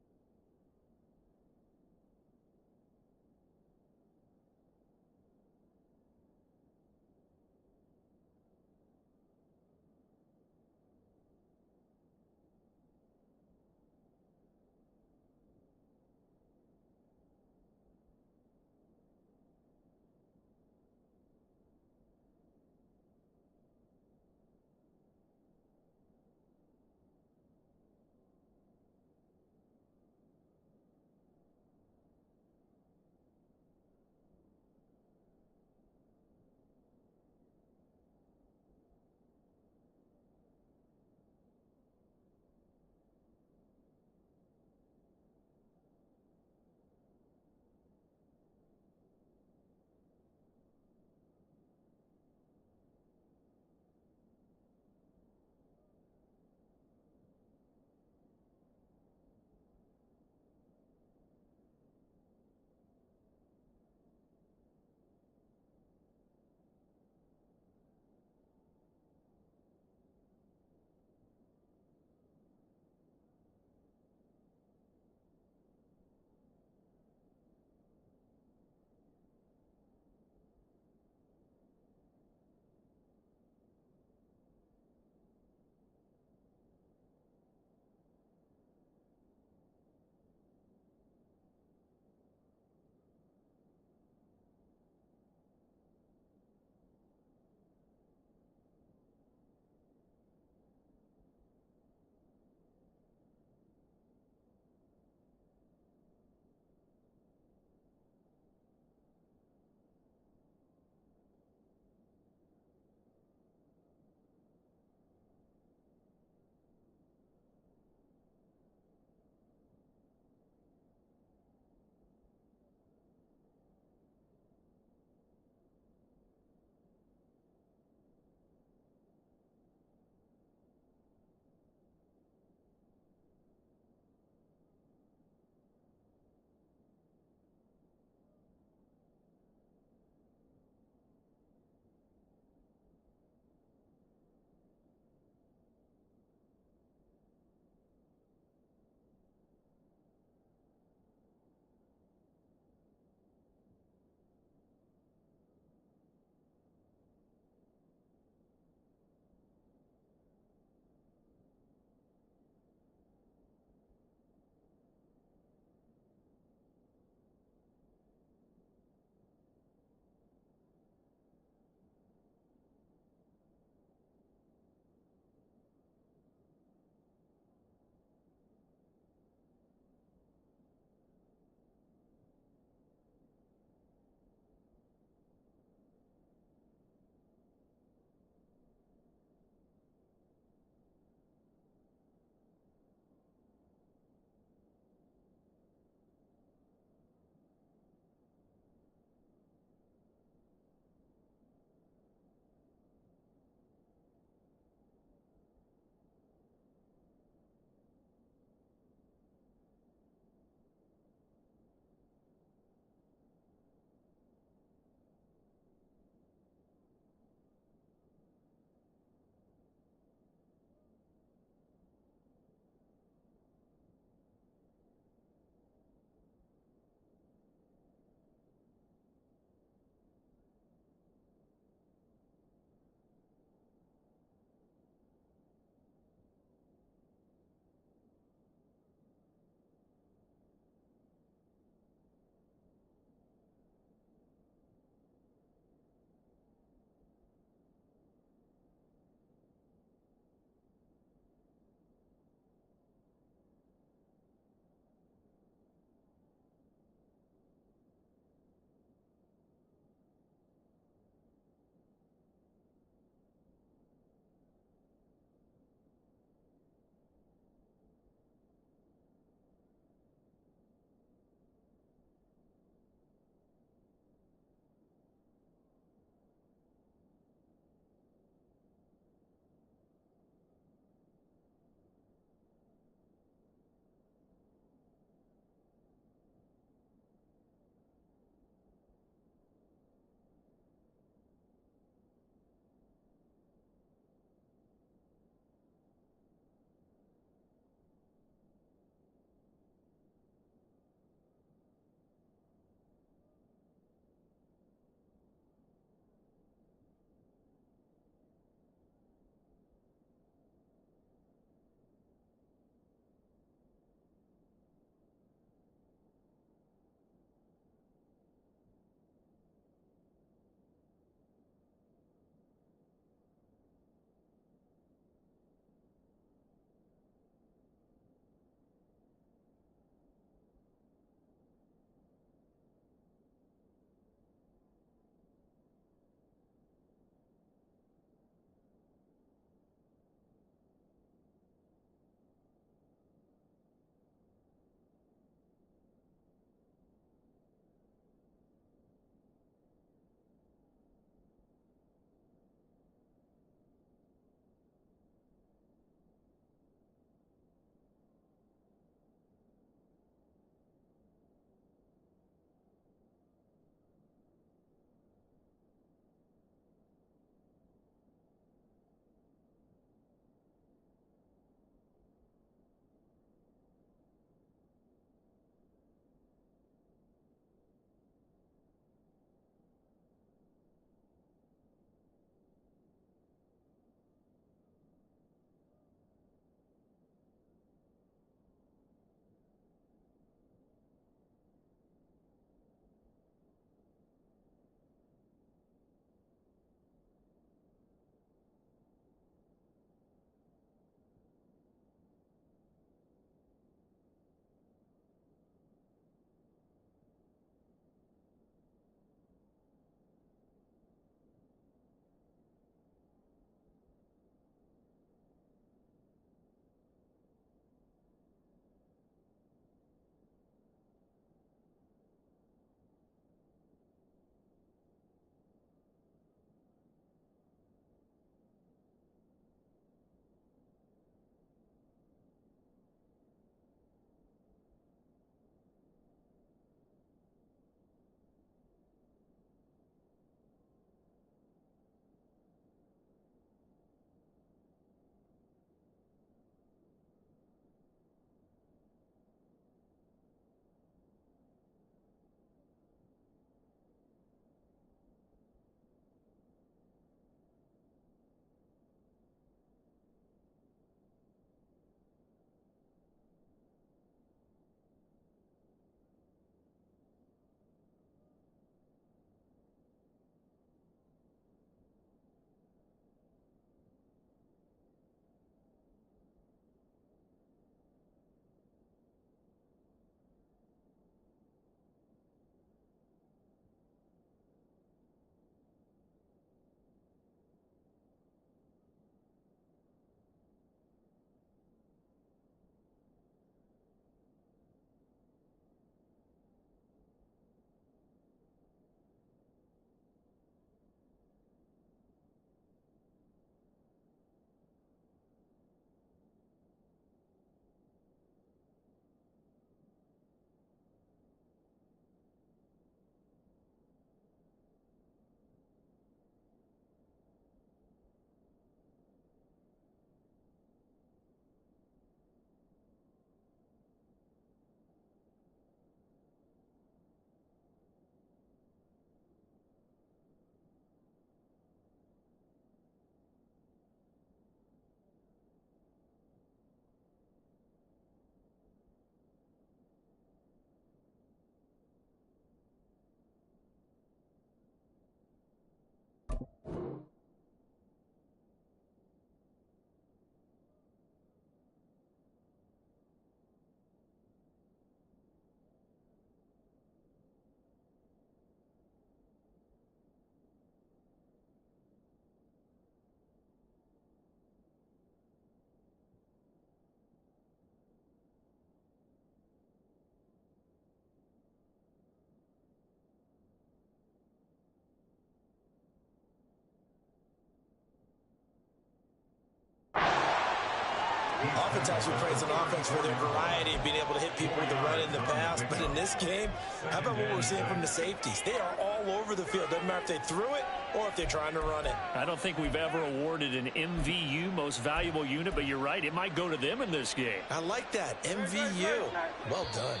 Oftentimes we praise an offense for their variety and being able to hit people with the run in the pass. But in this game, how about what we're seeing from the safeties? They are all over the field. Doesn't matter if they threw it or if they're trying to run it. I don't think we've ever awarded an MVU, most valuable unit, but you're right. It might go to them in this game. I like that. MVU. Well done.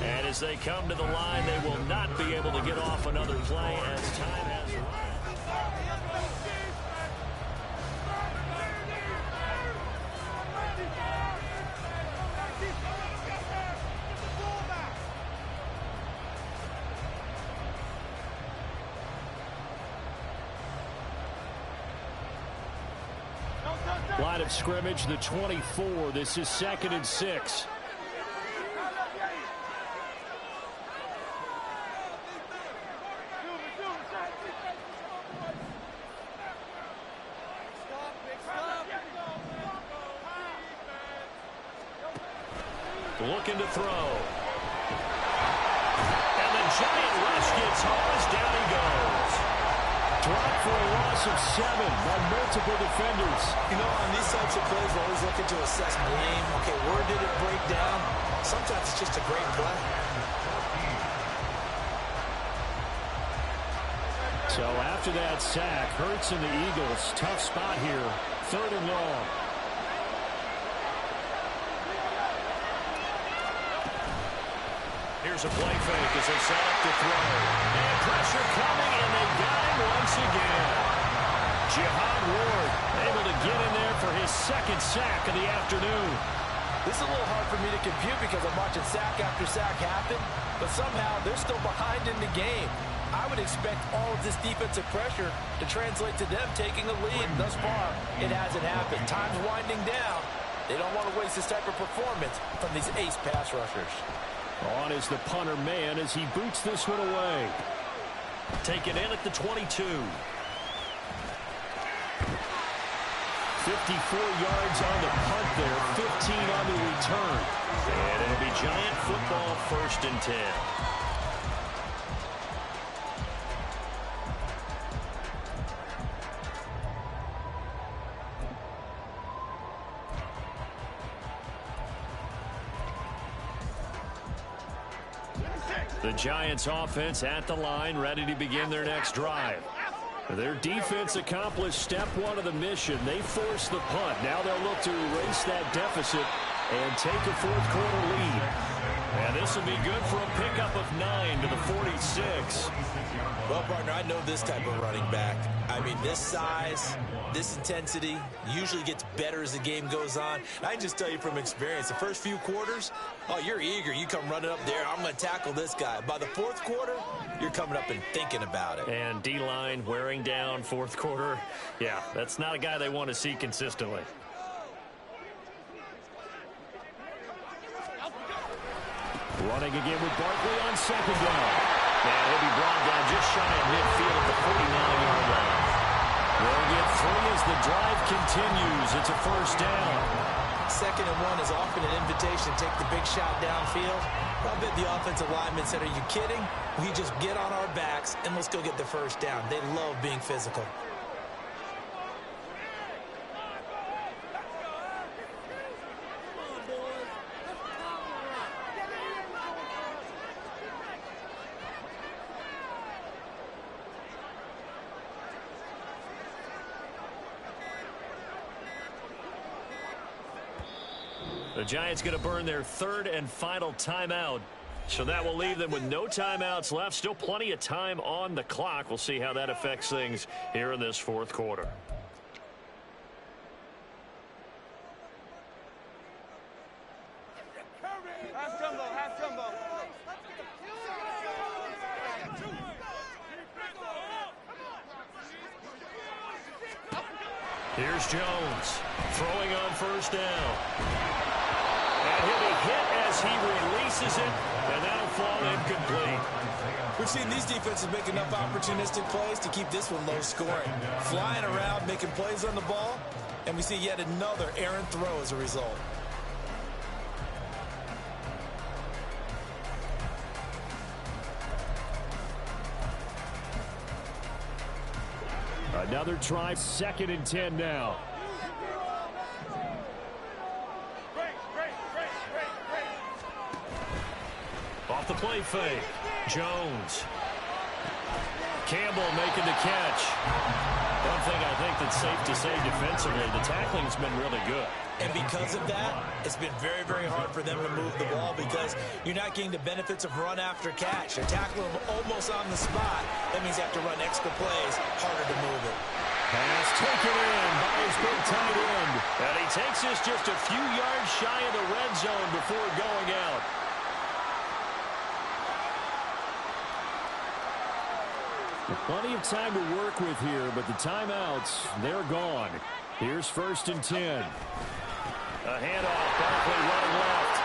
And as they come to the line, they will not be able to get off another play as time has run. Line of scrimmage, the 24. This is 2nd and 6. Looking to throw. And the giant rush gets Hollis. Down he goes. Dropped for a loss of 7 by multiple defenders. You know, on these types of plays, we're always looking to assess blame. Okay, where did it break down? Sometimes it's just a great play. So after that sack, Hurts and the Eagles, tough spot here. 3rd and long. Here's a play fake as they set up to throw. And pressure coming, and they got him once again. Jihad Ward able to get in there for his 2nd sack of the afternoon. This is a little hard for me to compute because I'm watching sack after sack happen, but somehow they're still behind in the game. I would expect all of this defensive pressure to translate to them taking a lead. Thus far, it hasn't happened. Time's winding down. They don't want to waste this type of performance from these ace pass rushers. On is the punter man as he boots this one away. Taken in at the 22. 54 yards on the punt there, 15 on the return. And it'll be Giant football, 1st and 10. The Giants offense at the line, ready to begin their next drive. Their defense accomplished step 1 of the mission. They forced the punt. Now they'll look to erase that deficit and take a 4th quarter lead. And this will be good for a pickup of 9 to the 46. Well, partner, I know this type of running back. I mean, this size, this intensity usually gets better as the game goes on. I can just tell you from experience, the first few quarters, oh, you're eager. You come running up there, I'm going to tackle this guy. By the 4th quarter, you're coming up and thinking about it. And D-line wearing down 4th quarter. Yeah, that's not a guy they want to see consistently. Running again with Barkley on 2nd down. And he'll be brought down just shy of midfield at the 49-yard line. They'll get 3 as the drive continues. It's a 1st down. 2nd and 1 is often an invitation to take the big shot downfield. I bet the offensive lineman said, are you kidding? We just get on our backs and let's go get the 1st down. They love being physical. The Giants going to burn their 3rd and final timeout. So that will leave them with no timeouts left. Still plenty of time on the clock. We'll see how that affects things here in this 4th quarter. Here's Jones throwing on 1st down. And he'll be hit as he releases it, and that'll fall incomplete. We've seen these defenses make enough opportunistic plays to keep this one low scoring. Flying around, making plays on the ball, and we see yet another errant throw as a result. Another try, 2nd and 10 now. Off the play fake. Jones. Campbell making the catch. One thing I think that's safe to say defensively, the tackling's been really good. And because of that, it's been very, very hard for them to move the ball because you're not getting the benefits of run after catch. They're tackling them almost on the spot. That means you have to run extra plays, harder to move it. Pass taken in by his big tight end. And he takes this just a few yards shy of the red zone before going out. Plenty of time to work with here, but the timeouts, they're gone. Here's 1st and 10. A handoff, Barkley running left.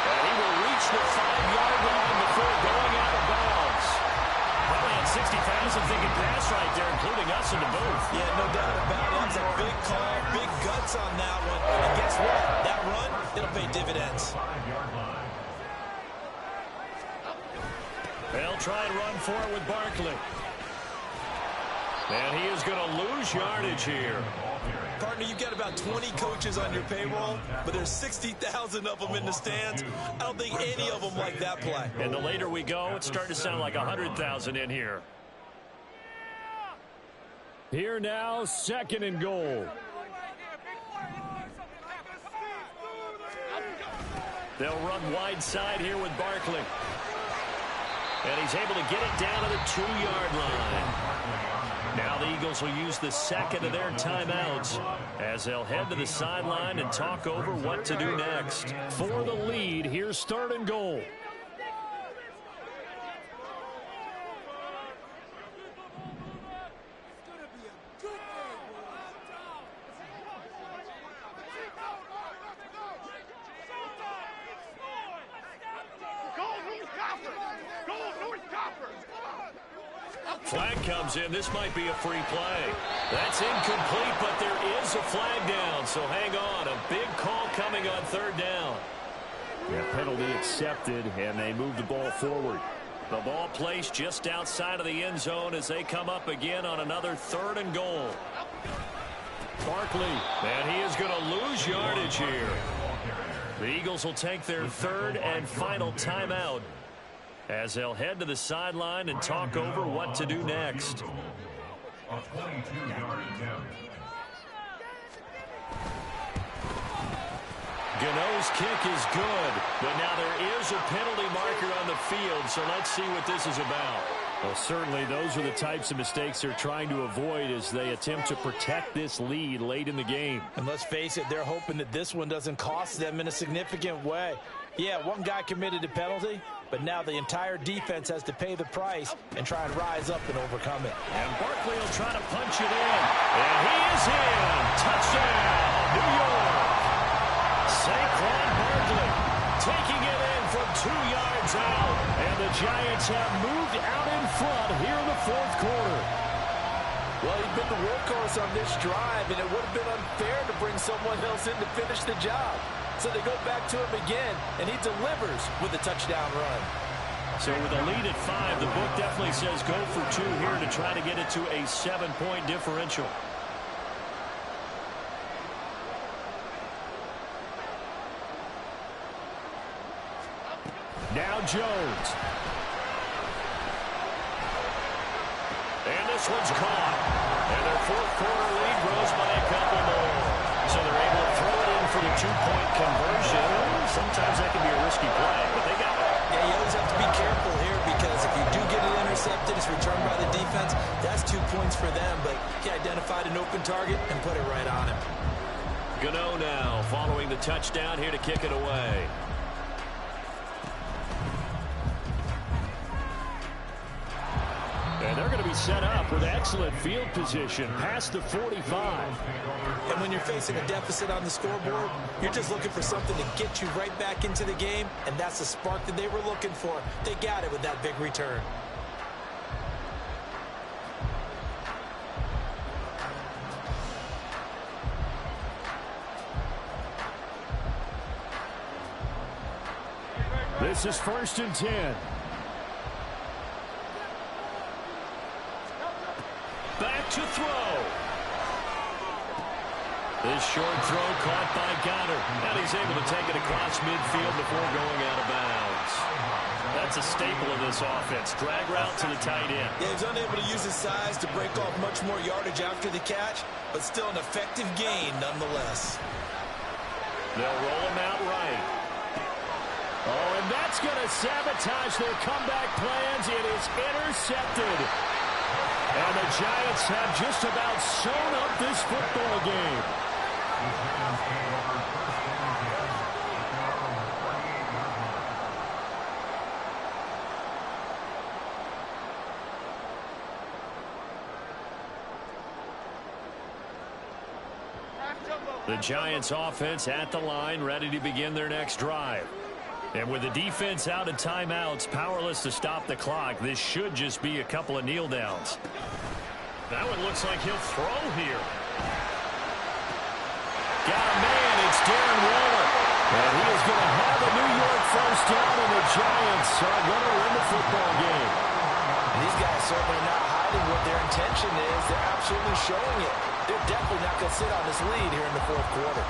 And he will reach the 5-yard line before going out of bounds. Probably had 60,000 thinking pass right there, including us in the booth. Yeah, no doubt about it. That's a big call, big guts on that one. And guess what? That run, it'll pay dividends. They'll try and run for it with Barkley. And he is going to lose yardage here. Partner, you've got about 20 coaches on your payroll, but there's 60,000 of them in the stands. I don't think any of them like that play. And the later we go, it's starting to sound like 100,000 in here. Here now, 2nd and goal. They'll run wide side here with Barkley. And he's able to get it down to the 2-yard line. Now the Eagles will use the second of their timeouts as they'll head to the sideline and talk over what to do next. For the lead, here's 3rd and goal. Flag comes in. This might be a free play. That's incomplete, but there is a flag down. So hang on. A big call coming on 3rd down. Yeah, penalty accepted, and they move the ball forward. The ball placed just outside of the end zone as they come up again on another 3rd and goal. Barkley, and he is going to lose yardage here. The Eagles will take their 3rd and final timeout as they'll head to the sideline and talk over what to do next. Gano's kick is good, but now there is a penalty marker on the field, so let's see what this is about. Well, certainly those are the types of mistakes they're trying to avoid as they attempt to protect this lead late in the game. And let's face it, they're hoping that this one doesn't cost them in a significant way. Yeah, one guy committed a penalty, but now the entire defense has to pay the price and try and rise up and overcome it. And Barkley will try to punch it in. And he is in. Touchdown, New York. Saquon Barkley taking it in from 2 yards out. And the Giants have moved out in front here in the 4th quarter. Well, he's been the workhorse on this drive, and it would have been unfair to bring someone else in to finish the job. So they go back to him again, and he delivers with a touchdown run. So with a lead at 5, the book definitely says go for 2 here to try to get it to a 7-point differential. Now Jones. And this one's caught. And their 4th quarter lead grows by a couple more. So they're able to throw it in for the 2-point conversion. Sometimes that can be a risky play, but they got it. Yeah, you always have to be careful here because if you do get it intercepted, it's returned by the defense. That's 2 points for them, but he identified an open target and put it right on him. Gano now following the touchdown here to kick it away. And they're going to be set up with excellent field position past the 45. And when you're facing a deficit on the scoreboard, you're just looking for something to get you right back into the game, and that's the spark that they were looking for. They got it with that big return. This is 1st and 10. Back to throw. This short throw caught by Goddard. And he's able to take it across midfield before going out of bounds. That's a staple of this offense. Drag route to the tight end. Yeah, he's unable to use his size to break off much more yardage after the catch, but still an effective gain nonetheless. They'll roll him out right. Oh, and that's going to sabotage their comeback plans. It is intercepted. And the Giants have just about sewn up this football game. The Giants offense at the line, ready to begin their next drive. And with the defense out of timeouts, powerless to stop the clock, this should just be a couple of kneel downs. That one looks like he'll throw here. Got a man, it's Darren Waller. And he is going to have a New York first down, and the Giants are going to win the football game. These guys certainly not hiding what their intention is. They're absolutely showing it. They're definitely not going to sit on this lead here in the fourth quarter.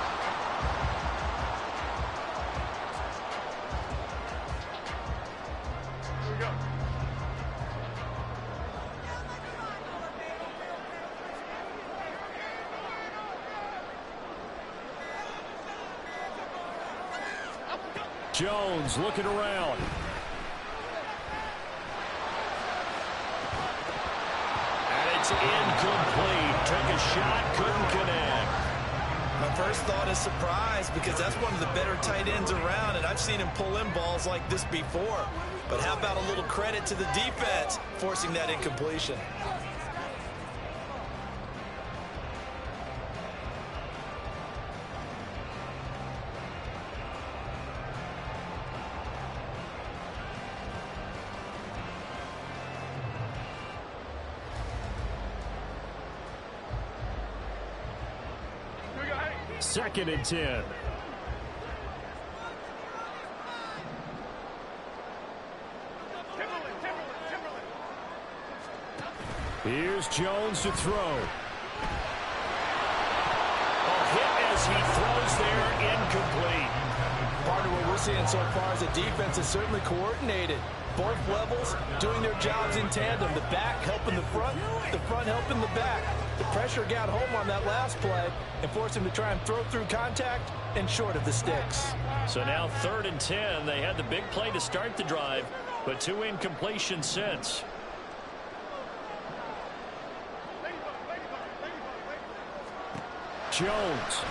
Jones looking around. And it's incomplete. Took a shot, couldn't connect. My first thought is surprise because that's one of the better tight ends around, and I've seen him pull in balls like this before. But how about a little credit to the defense forcing that incompletion? Second and 10. Here's Jones to throw. A hit as he throws there, incomplete. Part of what we're seeing so far is the defense is certainly coordinated. Both levels doing their jobs in tandem. The back helping the front helping the back. The pressure got home on that last play and forced him to try and throw through contact and short of the sticks. So now 3rd and 10. They had the big play to start the drive, but 2 incompletions since. Jones.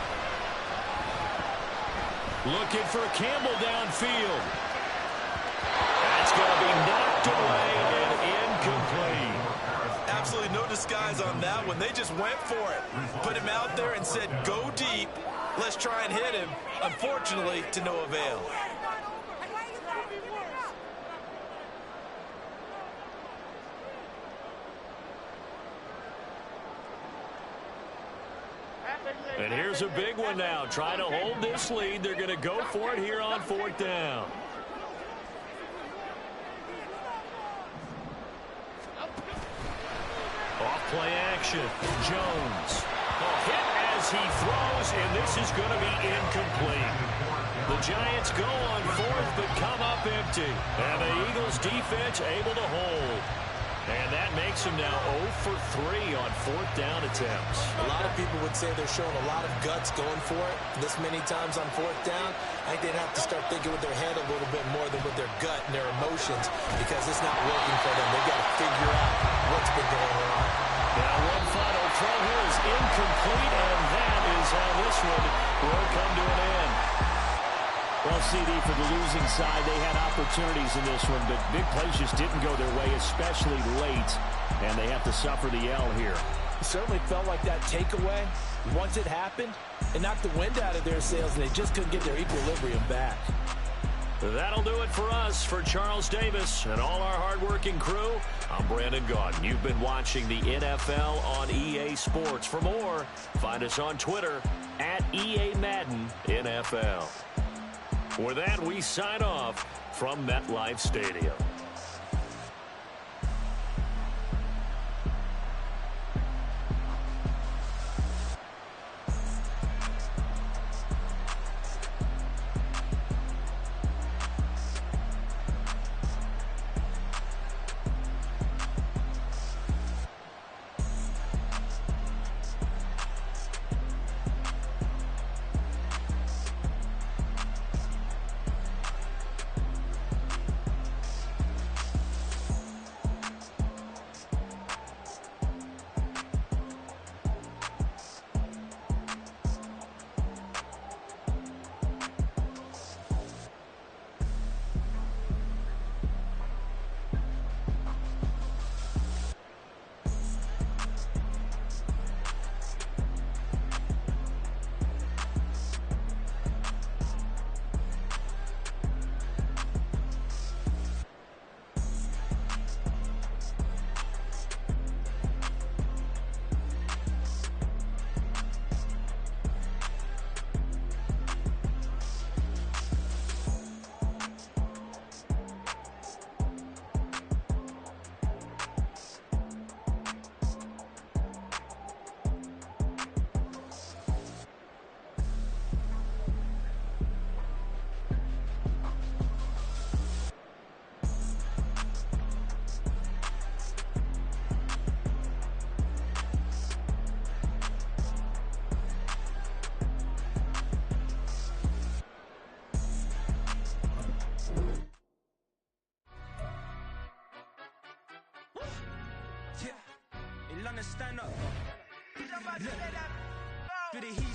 Looking for Campbell downfield. That's going to be knocked away and incomplete. Absolutely no disguise on that one. They just went for it. Put him out there and said, go deep. Let's try and hit him. Unfortunately, to no avail. And here's a big one now. Trying to hold this lead. They're going to go for it here on 4th down. Off-play action. Jones. A hit as he throws, and this is going to be incomplete. The Giants go on 4th, but come up empty. And the Eagles defense able to hold. And that makes them now 0 for 3 on 4th down attempts. A lot of people would say they're showing a lot of guts going for it this many times on 4th down. I think they'd have to start thinking with their head a little bit more than with their gut and their emotions because it's not working for them. They've got to figure out what's been going on. Now one final throw here is incomplete, and that is how this one will come to an end. Well, CD, for the losing side, they had opportunities in this one, but big plays just didn't go their way, especially late, and they have to suffer the L here. It certainly felt like that takeaway, once it happened, it knocked the wind out of their sails, and they just couldn't get their equilibrium back. That'll do it for us. For Charles Davis and all our hardworking crew, I'm Brandon Gaudin. You've been watching the NFL on EA Sports. For more, find us on Twitter at EA Madden NFL. With that, we sign off from MetLife Stadium. to stand up. Look, for the heat.